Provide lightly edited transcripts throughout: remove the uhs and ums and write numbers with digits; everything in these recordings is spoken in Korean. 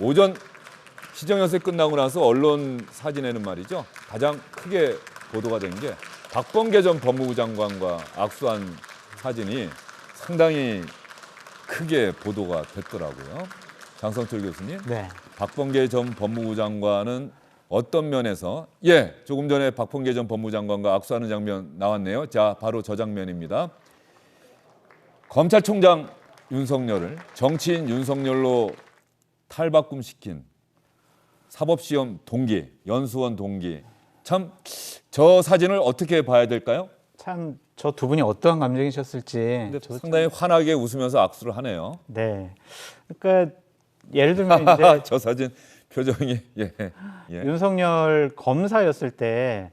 오전 시정연설 끝나고 나서 언론 사진에는 말이죠. 가장 크게 보도가 된 게 박범계 전 법무부 장관과 악수한 사진이 상당히 크게 보도가 됐더라고요. 장성철 교수님, 네. 박범계 전 법무부 장관은 어떤 면에서 조금 전에 박범계 전 법무부 장관과 악수하는 장면 나왔네요. 자, 바로 저 장면입니다. 검찰총장 윤석열을 정치인 윤석열로 탈바꿈시킨 사법시험 동기, 연수원 동기. 참 저 사진을 어떻게 봐야 될까요? 참 저 두 분이 어떠한 감정이셨을지 근데 상당히 환하게 웃으면서 악수를 하네요. 네. 그러니까 예를 들면 이제 저 사진 표정이 윤석열 검사였을 때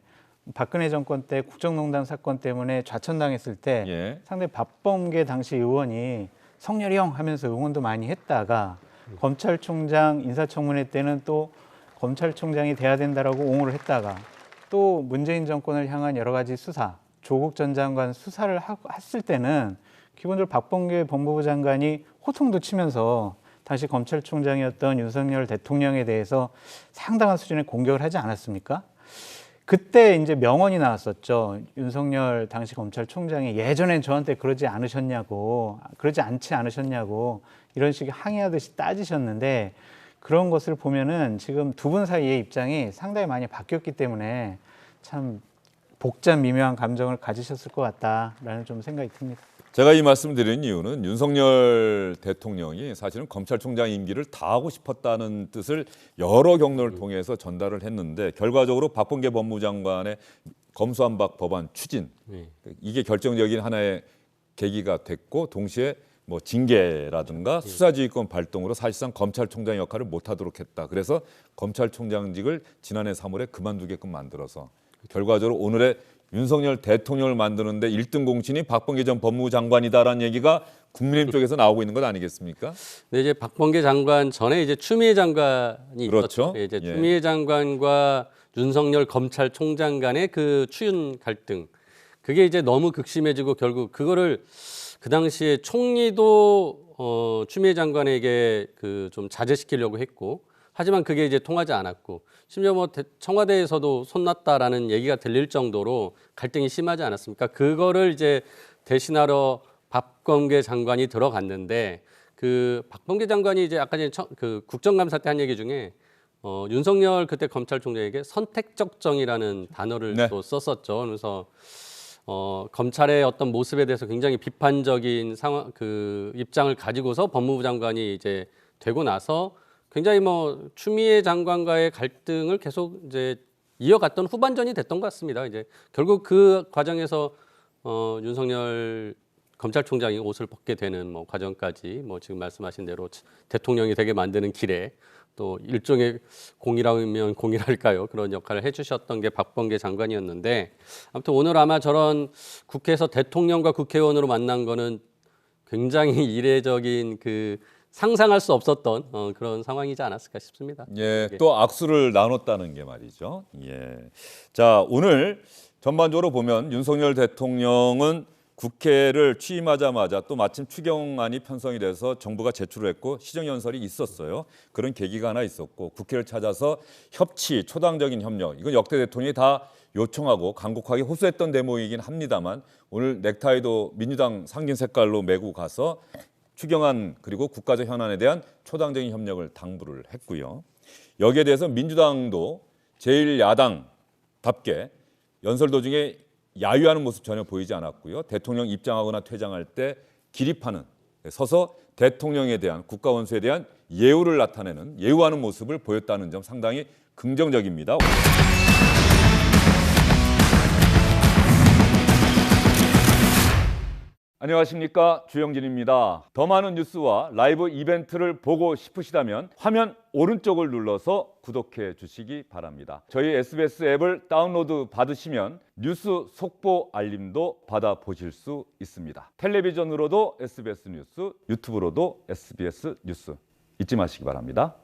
박근혜 정권 때 국정농단 사건 때문에 좌천당했을 때 상당히 박범계 당시 의원이 성렬이 형 하면서 응원도 많이 했다가 검찰총장 인사청문회 때는 또 검찰총장이 돼야 된다라고 옹호를 했다가 또 문재인 정권을 향한 여러 가지 수사, 조국 전 장관 수사를 했을 때는 기본적으로 박범계 법무부 장관이 호통도 치면서 당시 검찰총장이었던 윤석열 대통령에 대해서 상당한 수준의 공격을 하지 않았습니까? 그때 이제 명언이 나왔었죠. 윤석열 당시 검찰총장이 예전엔 저한테 그러지 않지 않으셨냐고 이런 식의 항의하듯이 따지셨는데 그런 것을 보면은 지금 두 분 사이의 입장이 상당히 많이 바뀌었기 때문에 참 복잡 미묘한 감정을 가지셨을 것 같다라는 좀 생각이 듭니다. 제가 이 말씀을 드리는 이유는 윤석열 대통령이 사실은 검찰총장 임기를 다 하고 싶었다는 뜻을 여러 경로를 통해서 전달을 했는데 결과적으로 박범계 법무부 장관의 검수완박 법안 추진 이게 결정적인 하나의 계기가 됐고 동시에 뭐 징계라든가 수사지휘권 발동으로 사실상 검찰총장 역할을 못하도록 했다. 그래서 검찰총장직을 지난해 3월에 그만두게끔 만들어서 결과적으로 오늘의 윤석열 대통령을 만드는데 1등 공신이 박범계 전 법무부 장관이다라는 얘기가 국민의힘 쪽에서 나오고 있는 것 아니겠습니까? 네, 이제 박범계 장관 전에 이제 추미애 장관이 그렇죠. 있었죠. 이제 추미애 장관과 윤석열 검찰총장 간의 그 추윤 갈등, 그게 이제 너무 극심해지고 결국 그거를 그 당시에 총리도 추미애 장관에게 그 좀 자제시키려고 했고, 하지만 그게 이제 통하지 않았고, 심지어 뭐 청와대에서도 손났다라는 얘기가 들릴 정도로 갈등이 심하지 않았습니까? 그거를 이제 대신하러 박범계 장관이 들어갔는데, 그 박범계 장관이 이제 아까 전에 그 국정감사 때 한 얘기 중에 윤석열 그때 검찰총장에게 선택적 정의라는 단어를 또 썼었죠. 그래서 검찰의 어떤 모습에 대해서 굉장히 비판적인 상황, 그 입장을 가지고서 법무부 장관이 이제 되고 나서 굉장히 뭐 추미애 장관과의 갈등을 계속 이제 이어갔던 후반전이 됐던 것 같습니다. 이제 결국 그 과정에서 윤석열 검찰총장이 옷을 벗게 되는 뭐 과정까지 뭐 지금 말씀하신 대로 대통령이 되게 만드는 길에 또 일종의 공이라면 공이랄까요? 그런 역할을 해주셨던 게 박범계 장관이었는데, 아무튼 오늘 아마 저런 국회에서 대통령과 국회의원으로 만난 거는 굉장히 이례적인 그 상상할 수 없었던 그런 상황이지 않았을까 싶습니다. 또 악수를 나눴다는 게 말이죠. 자, 오늘 전반적으로 보면 윤석열 대통령은 국회를 취임하자마자 또 마침 추경안이 편성이 돼서 정부가 제출을 했고 시정연설이 있었어요. 그런 계기가 하나 있었고 국회를 찾아서 협치, 초당적인 협력, 이건 역대 대통령이 다 요청하고 간곡하게 호소했던 대목이긴 합니다만 오늘 넥타이도 민주당 상징 색깔로 메고 가서 추경안 그리고 국가적 현안에 대한 초당적인 협력을 당부를 했고요. 여기에 대해서 민주당도 제1야당답게 연설 도중에 야유하는 모습 전혀 보이지 않았고요. 대통령 입장하거나 퇴장할 때 기립하는, 서서 대통령에 대한 국가 원수에 대한 예우를 나타내는 예우하는 모습을 보였다는 점 상당히 긍정적입니다. 안녕하십니까, 주영진입니다. 더 많은 뉴스와 라이브 이벤트를 보고 싶으시다면 화면 오른쪽을 눌러서 구독해 주시기 바랍니다. 저희 SBS 앱을 다운로드 받으시면 뉴스 속보 알림도 받아보실 수 있습니다. 텔레비전으로도 SBS 뉴스, 유튜브로도 SBS 뉴스 잊지 마시기 바랍니다.